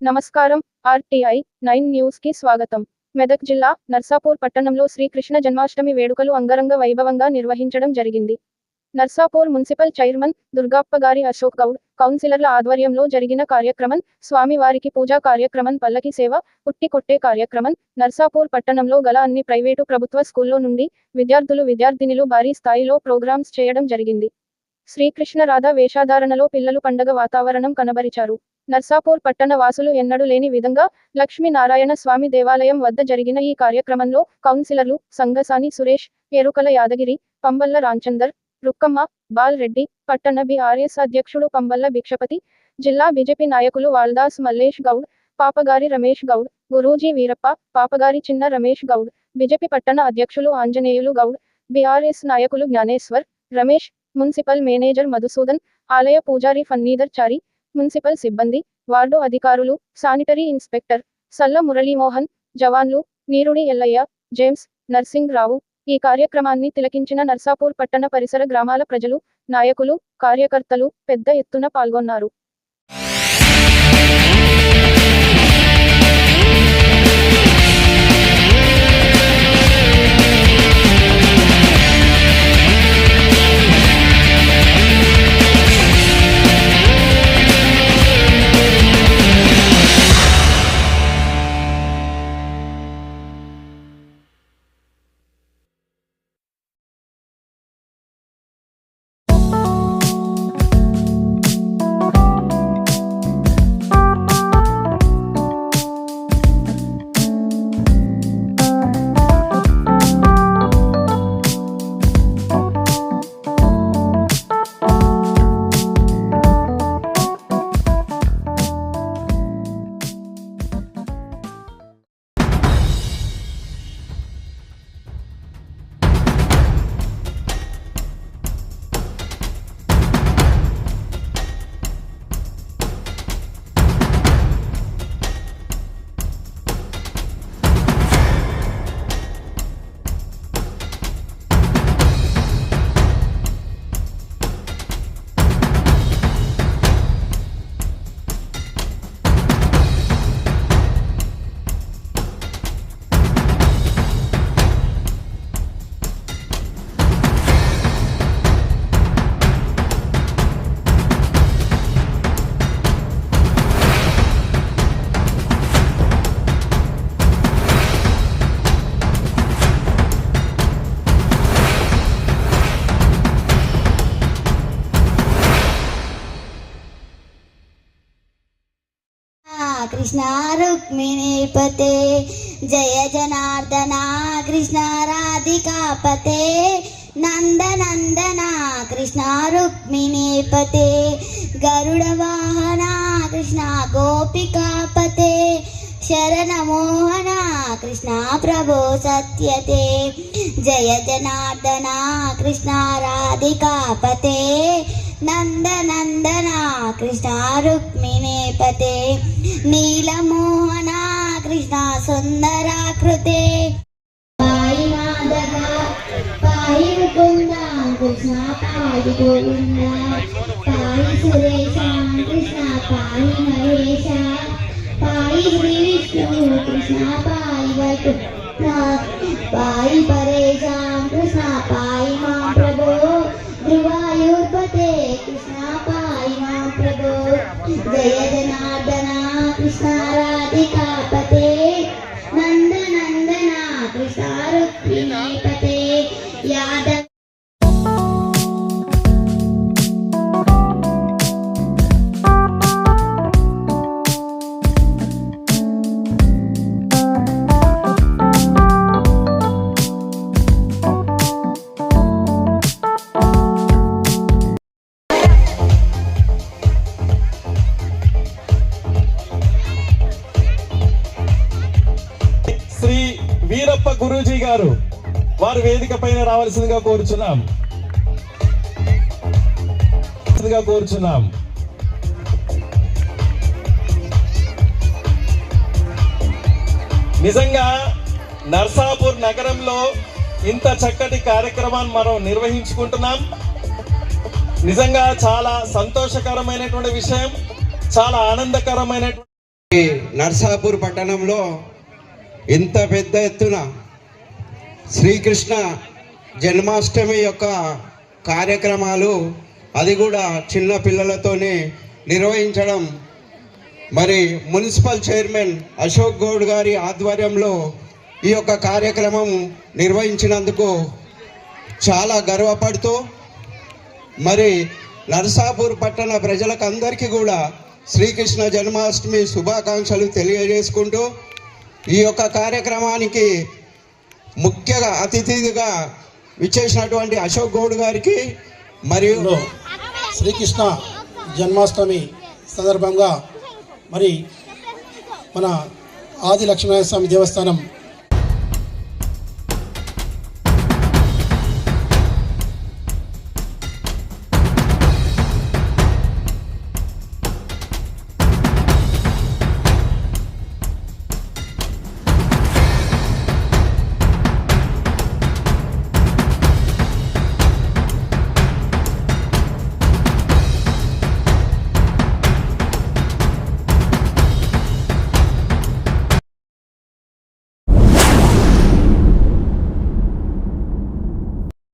నమస్కారం. RTI 9 news కి స్వాగతం. మెదక్ జిల్లా నర్సాపూర్ పట్టణంలో శ్రీకృష్ణ జన్మాష్టమి వేడుకలు అంగరంగ వైభవంగా నిర్వహించడం జరిగింది. నర్సాపూర్ మున్సిపల్ చైర్మన్ దుర్గాప్ప గారి అశోక్ గౌడ్, కౌన్సిలర్ల ఆధ్వర్యంలో జరిగిన కార్యక్రమం స్వామివారికి పూజా కార్యక్రమం, పల్లకి సేవ, ఉట్టి కొట్టే కార్యక్రమం. నర్సాపూర్ పట్టణంలో గల అన్ని ప్రైవేటు ప్రభుత్వ స్కూల్లో నుండి విద్యార్థులు భారీ స్థాయిలో ప్రోగ్రామ్స్ చేయడం జరిగింది. శ్రీకృష్ణ రాధా వేషధారణలో పిల్లలు పండగ వాతావరణం కనబరిచారు. నర్సాపూర్ పట్టణ వాసులు ఎన్నడూ లేని విధంగా లక్ష్మీనారాయణ స్వామి దేవాలయం వద్ద జరిగిన ఈ కార్యక్రమంలో కౌన్సిలర్లు సంగసాని సురేష్, ఎరుకల యాదగిరి, పంబల్ల రాంచందర్, రుక్కమ్మ, బాల్ రెడ్డి, పట్టణ BRS అధ్యక్షుడు పంబల్ల భిక్షపతి, జిల్లా బీజేపీ నాయకులు వాల్దాస్ మల్లేష్ గౌడ్, పాపగారి రమేష్ గౌడ్, గురూజీ వీరప్ప, పాపగారి చిన్న రమేష్ గౌడ్, బీజేపీ పట్టణ అధ్యక్షులు ఆంజనేయులు గౌడ్, BRS నాయకులు జ్ఞానేశ్వర్, రమేష్, మున్సిపల్ మేనేజర్ మధుసూదన్, ఆలయ పూజారి ఫన్నీదర్ చారి, మున్సిపల్ సిబ్బంది, వార్డు అధికారులు, శానిటరీ ఇన్స్పెక్టర్ సల్ల మురళీమోహన్, జవాన్లు నీరుడి ఎల్లయ్య, జేమ్స్, నర్సింగ్ రావు. ఈ కార్యక్రమాన్ని తిలకించిన నర్సాపూర్ పట్టణ పరిసర గ్రామాల ప్రజలు, నాయకులు, కార్యకర్తలు పెద్ద ఎత్తున పాల్గొన్నారు. कृष्ण रुक्मिणीपते जय जनार्दना कृष्ण राधिकापते नंदनंदना कृष्ण रुक्मिणीपते गरुडवाहना कृष्ण गोपिकापते शरणमोहना कृष्ण प्रभो सत्यते जय जनार्दना कृष्ण राधिकापते नंदनंदना कृष्ण रुक्मिणीपते नीलमोहना कृष्ण सुंदराकृते पाहि माधव पाहि मुकुंदा कृष्ण पाहि गोविंदा पाहि सुरेशा कृष्ण पाहि महेशा पाहि श्री विष्णु कृष्ण पाहि वैकुंठ पाहि परेशा कृष्ण पाहि मां प्रभो ध्रुवायुर्पते कृष्ण पाहि मां प्रभो जय जनार्दना कृष्ण राधिकापते नंदनंदना कृष्ण रुक्मिणीपते यादव శ్రీ వీరప్ప గురూజీ గారు వారు వేదిక పైన రావాల్సిందిగా కోరుచున్నాం. నిజంగా నర్సాపూర్ నగరంలో ఇంత చక్కటి కార్యక్రమాన్ని మనం నిర్వహించుకుంటున్నాం. నిజంగా చాలా సంతోషకరమైనటువంటి విషయం, చాలా ఆనందకరమైనటువంటి ఈ నర్సాపూర్ పట్టణంలో ఇంత పెద్ద ఎత్తున శ్రీకృష్ణ జన్మాష్టమి యొక్క కార్యక్రమాలు, అది కూడా చిన్న పిల్లలతోనే నిర్వహించడం, మరి మున్సిపల్ చైర్మన్ అశోక్ గౌడ్ గారి ఆధ్వర్యంలో ఈ యొక్క కార్యక్రమం నిర్వహించినందుకు చాలా గర్వపడుతూ, మరి నర్సాపూర్ పట్టణ ప్రజలకు అందరికీ కూడా శ్రీకృష్ణ జన్మాష్టమి శుభాకాంక్షలు తెలియజేసుకుంటూ, ఈ యొక్క కార్యక్రమానికి ముఖ్య అతిథిగా విచ్చేసినటువంటి అశోక్ గౌడ్ గారికి మరియు శ్రీకృష్ణ జన్మాష్టమి సందర్భంగా మరి మన ఆది లక్ష్మీనరసింహ స్వామి దేవస్థానం